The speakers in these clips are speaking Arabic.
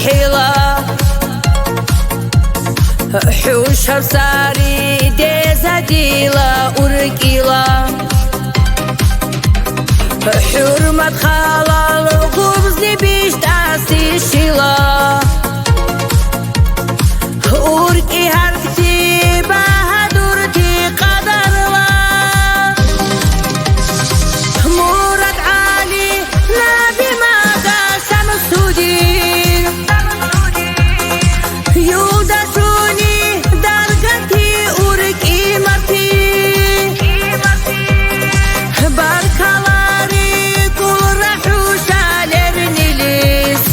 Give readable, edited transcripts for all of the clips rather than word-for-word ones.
حيلة حوش بصاري ديزا ديلا ورقيلة حرمة خلال الخبز بيش تاسي شيلة ورقي هرفتي بهدورتي قدر الله مراد علي نبي مدى شمس الدين يودشوني درجتي ورقي مرتي بركالاري كل رحوش لرنيليس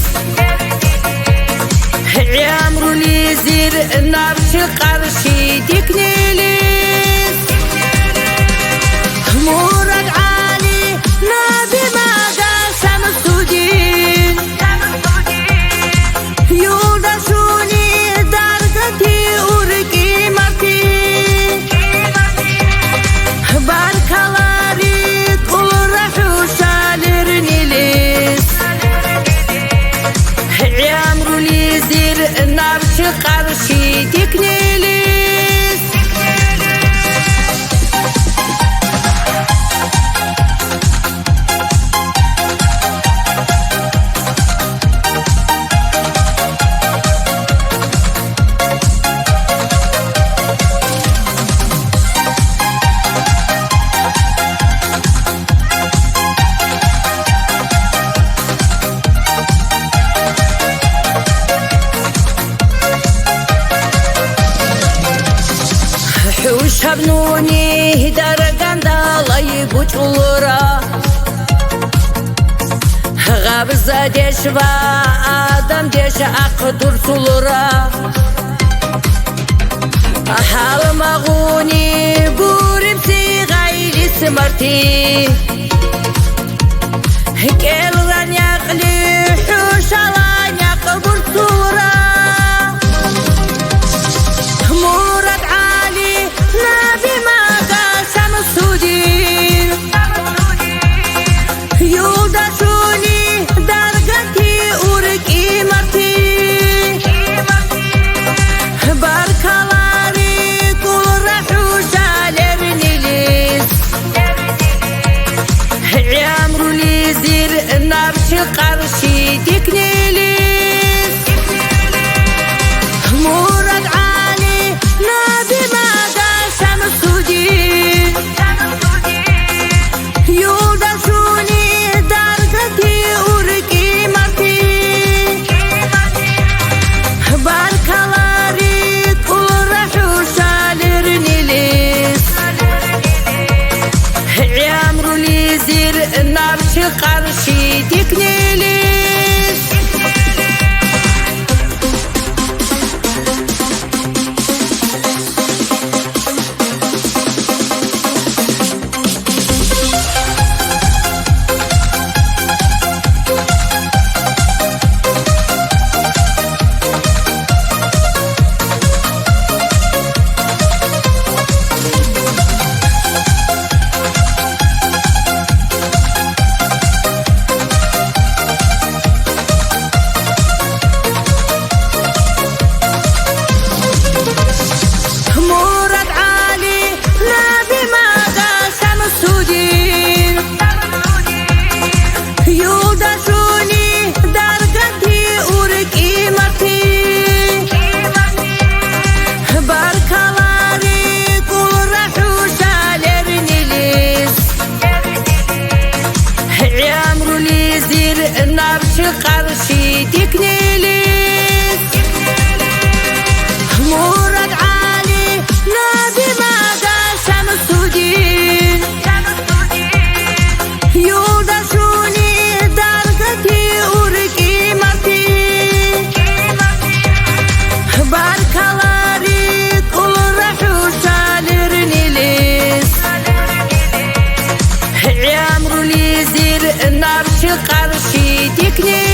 عمرو ليزير نبش قرشي ديكنيليس مراد علي نبي مدى شمس الدين يودشوني درجتي ورقي مرتي بركالاري كل رحوش لرنيليس عمرو ليزير نبش قرشي ديكنيليس حوش هبنوني درجان دالي بوچولورا غابز ديش و آدم ديش اقدر سولورا حال مغوني بورم سي غيري سمرتي كيل غن يقلي حوش على يقبر سولورا مراد علي نبي مدى شمس الدين يودشوني درجتي ورقي مرتي بركالاري كل رحوش لرنيليس عمرو ليزير نبش قرشي ديكنيليس مراد علي نبي مدى شمس الدين يودشوني درجتي ورقي مرتي بركالاري كل رحوش لرنيليس عمرو ليزير نبش قرشي ديكنيليس مراد علي نبي مدى شمس الدين يودشوني درجتي ورقي مرتي بركالاري كل رحوش لرنيليس عمرو ليزير نبش قرشي ديكنيليس مراد علي نبي مدى شمس الدين يودشوني درجتي ورقي مرتي بركالاري كل رحوش لرنيليس عمرو ليزير نبش قرشي ديكنيليس